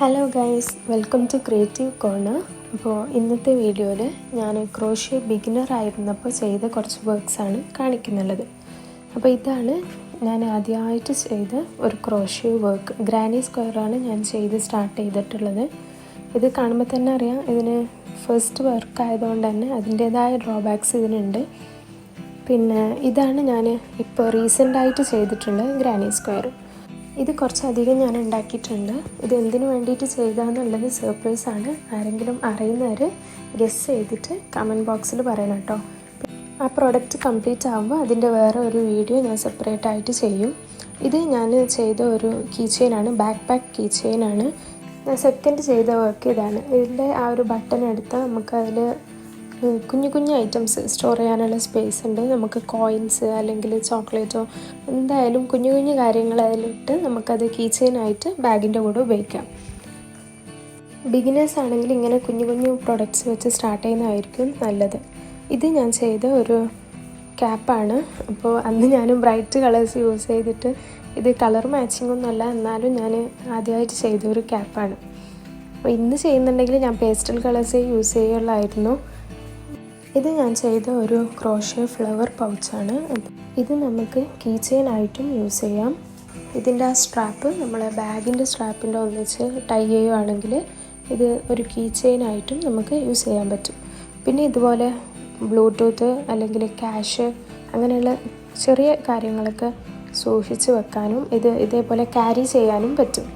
Hello guys, welcome to creative corner. അപ്പോൾ ഇന്നത്തെ വീഡിയോയിൽ ഞാൻ ക്രോഷ്യ ബിഗിനർ ആയിരുന്നപ്പോൾ ചെയ്ത കുറച്ച് വർക്ക്സാണ് കാണിക്കുന്നുള്ളത്. അപ്പോൾ ഇതാണ് ഞാൻ ആദ്യമായിട്ട് ചെയ്ത ഒരു ക്രോഷ്യ വർക്ക്. ഗ്രാനി സ്ക്വയറാണ് ഞാൻ സ്റ്റാർട്ട് ചെയ്തിട്ടുള്ളത്. ഇത് കാണുമ്പോൾ തന്നെ അറിയാം, ഇതിന് ഫസ്റ്റ് വർക്ക് ആയതുകൊണ്ട് തന്നെ അതിൻ്റേതായ ഡ്രോബാക്സ് ഇതിനുണ്ട്. പിന്നെ ഇതാണ് ഞാൻ ഇപ്പോൾ റീസെൻ്റായിട്ട് ചെയ്തിട്ടുള്ള ഗ്രാനി സ്ക്വയർ. ഇത് കുറച്ചധികം ഞാൻ ഉണ്ടാക്കിയിട്ടുണ്ട്. ഇത് എന്തിനു വേണ്ടിയിട്ട് ചെയ്താന്നുള്ളത് സർപ്രൈസാണ്. ആരെങ്കിലും അറിയുന്നവർ ഗസ് ചെയ്തിട്ട് കമൻറ്റ് ബോക്സിൽ പറയണം കേട്ടോ. ആ പ്രോഡക്റ്റ് കംപ്ലീറ്റ് ആകുമ്പോൾ അതിൻ്റെ വേറെ ഒരു വീഡിയോ ഞാൻ സെപ്പറേറ്റ് ആയിട്ട് ചെയ്യും. ഇത് ഞാൻ ചെയ്ത ഒരു കീ ചെയിനാണ്, ബാക്ക് പാക്ക് കീ ചെയിനാണ്. ഞാൻ സെക്കൻഡ് ചെയ്ത വർക്ക് ഇതാണ്. ഇതിൻ്റെ ആ ഒരു ബട്ടൺ എടുത്താൽ നമുക്കതിൽ കുഞ്ഞു കുഞ്ഞു ഐറ്റംസ് സ്റ്റോർ ചെയ്യാനുള്ള സ്പേസ് ഉണ്ട്. നമുക്ക് കോയിൻസ് അല്ലെങ്കിൽ ചോക്ലേറ്റോ എന്തായാലും കുഞ്ഞു കുഞ്ഞു കാര്യങ്ങൾ അതിലിട്ട് നമുക്കത് കീ ചെയിനായിട്ട് ബാഗിൻ്റെ കൂടെ ഉപയോഗിക്കാം. ബിഗിനേഴ്സ് ആണെങ്കിൽ ഇങ്ങനെ കുഞ്ഞു കുഞ്ഞു പ്രൊഡക്ട്സ് വെച്ച് സ്റ്റാർട്ട് ചെയ്യുന്നതായിരിക്കും നല്ലത്. ഇത് ഞാൻ ചെയ്ത ഒരു ക്യാപ്പാണ്. അപ്പോൾ അന്ന് ഞാൻ ബ്രൈറ്റ് കളേഴ്സ് യൂസ് ചെയ്തിട്ട്, ഇത് കളർ മാച്ചിങ് ഒന്നുമല്ല, എന്നാലും ഞാൻ ആദ്യമായിട്ട് ചെയ്ത ഒരു ക്യാപ്പാണ്. അപ്പോൾ ഇന്ന് ചെയ്യുന്നുണ്ടെങ്കിൽ ഞാൻ പേസ്റ്റൽ കളേഴ്സേ യൂസ് ചെയ്യുള്ളായിരുന്നു. ഇത് ഞാൻ ചെയ്ത ഒരു ക്രോഷ്യ ഫ്ലവർ പൗച്ചാണ്. ഇത് നമുക്ക് കീ ചെയിനായിട്ടും യൂസ് ചെയ്യാം. ഇതിൻ്റെ ആ സ്ട്രാപ്പ് നമ്മളെ ബാഗിൻ്റെ സ്ട്രാപ്പിൻ്റെ ഒന്നിച്ച് ടൈ ചെയ്യുകയാണെങ്കിൽ ഇത് ഒരു കീ ചെയിനായിട്ടും നമുക്ക് യൂസ് ചെയ്യാൻ പറ്റും. പിന്നെ ഇതുപോലെ ബ്ലൂടൂത്ത് അല്ലെങ്കിൽ ക്യാഷ് അങ്ങനെയുള്ള ചെറിയ കാര്യങ്ങളൊക്കെ സൂക്ഷിച്ച് വെക്കാനും ഇതേപോലെ ക്യാരി ചെയ്യാനും പറ്റും.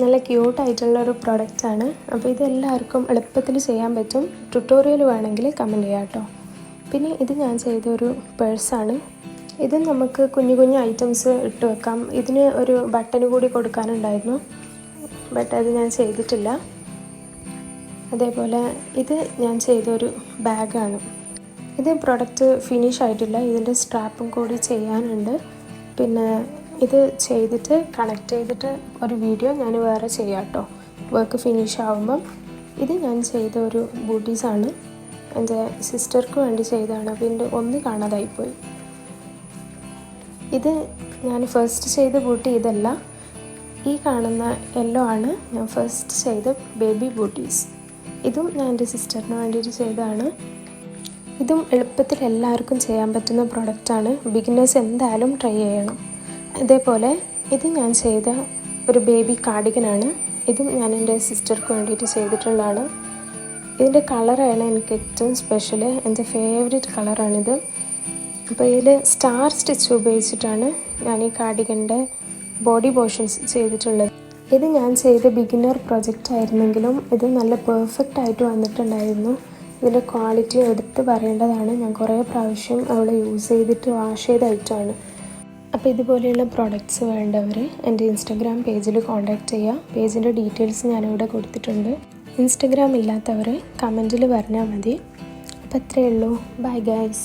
നല്ല ക്യൂട്ടായിട്ടുള്ളൊരു പ്രൊഡക്റ്റാണ്. അപ്പോൾ ഇതെല്ലാവർക്കും എളുപ്പത്തിൽ ചെയ്യാൻ പറ്റും. ട്യൂട്ടോറിയൽ വേണമെങ്കിൽ കമൻറ്റ് ചെയ്യാം കേട്ടോ. പിന്നെ ഇത് ഞാൻ ചെയ്ത ഒരു പേഴ്സാണ്. ഇത് നമുക്ക് കുഞ്ഞു കുഞ്ഞു ഐറ്റംസ് ഇട്ട് വെക്കാം. ഇതിന് ഒരു ബട്ടൺ കൂടി കൊടുക്കാനുണ്ടായിരുന്നു, ബട്ട് അത് ഞാൻ ചെയ്തിട്ടില്ല. അതേപോലെ ഇത് ഞാൻ ചെയ്തൊരു ബാഗാണ്. ഇത് പ്രൊഡക്റ്റ് ഫിനിഷ് ആയിട്ടില്ല, ഇതിൻ്റെ സ്ട്രാപ്പും കൂടി ചെയ്യാനുണ്ട്. പിന്നെ ഇത് ചെയ്തിട്ട് കണക്ട് ചെയ്തിട്ട് ഒരു വീഡിയോ ഞാൻ വേറെ ചെയ്യാം കേട്ടോ, വർക്ക് ഫിനിഷ് ആകുമ്പം. ഇത് ഞാൻ ചെയ്ത ഒരു ബൂട്ടീസാണ്, എൻ്റെ സിസ്റ്റർക്ക് വേണ്ടി ചെയ്തതാണ്. അപ്പോൾ ഇതിൻ്റെ ഒന്ന് കാണാതായിപ്പോയി. ഇത് ഞാൻ ഫസ്റ്റ് ചെയ്ത ബൂട്ടി ഇതല്ല, ഈ കാണുന്ന യെല്ലോ ആണ് ഞാൻ ഫസ്റ്റ് ചെയ്ത ബേബി ബൂട്ടീസ്. ഇതും ഞാൻ എൻ്റെ സിസ്റ്ററിന് വേണ്ടിയിട്ട് ചെയ്തതാണ്. ഇതും എളുപ്പത്തിൽ എല്ലാവർക്കും ചെയ്യാൻ പറ്റുന്ന പ്രൊഡക്റ്റാണ്. ബിഗിനേഴ്സ് എന്തായാലും ട്രൈ ചെയ്യണം. ഇതേപോലെ ഇത് ഞാൻ ചെയ്ത ഒരു ബേബി കാർഡിഗനാണ്. ഇതും ഞാൻ എൻ്റെ സിസ്റ്റർക്ക് വേണ്ടിയിട്ട് ചെയ്തിട്ടുള്ളതാണ്. ഇതിൻ്റെ കളറാണ് എനിക്ക് ഏറ്റവും സ്പെഷ്യൽ, എൻ്റെ ഫേവറേറ്റ് കളറാണിത്. അപ്പോൾ ഇതിൽ സ്റ്റാർ സ്റ്റിച്ച് ഉപയോഗിച്ചിട്ടാണ് ഞാൻ ഈ കാർഡിഗൻ്റെ ബോഡി പോർഷൻസ് ചെയ്തിട്ടുള്ളത്. ഇത് ഞാൻ ചെയ്ത ബിഗിനർ പ്രൊജക്റ്റ് ആയിരുന്നെങ്കിലും ഇത് നല്ല പെർഫെക്റ്റ് ആയിട്ട് വന്നിട്ടുണ്ടായിരുന്നു. ഇതിൻ്റെ ക്വാളിറ്റി എടുത്ത് പറയേണ്ടതാണ്. ഞാൻ കുറേ പ്രാവശ്യം അവളെ യൂസ് ചെയ്തിട്ട് വാഷ് ചെയ്ത ഐറ്റമാണ്. അപ്പോൾ ഇതുപോലെയുള്ള പ്രോഡക്റ്റ്സ് വേണ്ടവർ എൻ്റെ ഇൻസ്റ്റഗ്രാം പേജിൽ കോൺടാക്റ്റ് ചെയ്യുക. പേജിൻ്റെ ഡീറ്റെയിൽസ് ഞാനിവിടെ കൊടുത്തിട്ടുണ്ട്. ഇൻസ്റ്റഗ്രാം ഇല്ലാത്തവർ കമൻറ്റിൽ പറഞ്ഞാൽ മതി. അപ്പോൾ അത്രയേ ഉള്ളൂ. Bye guys.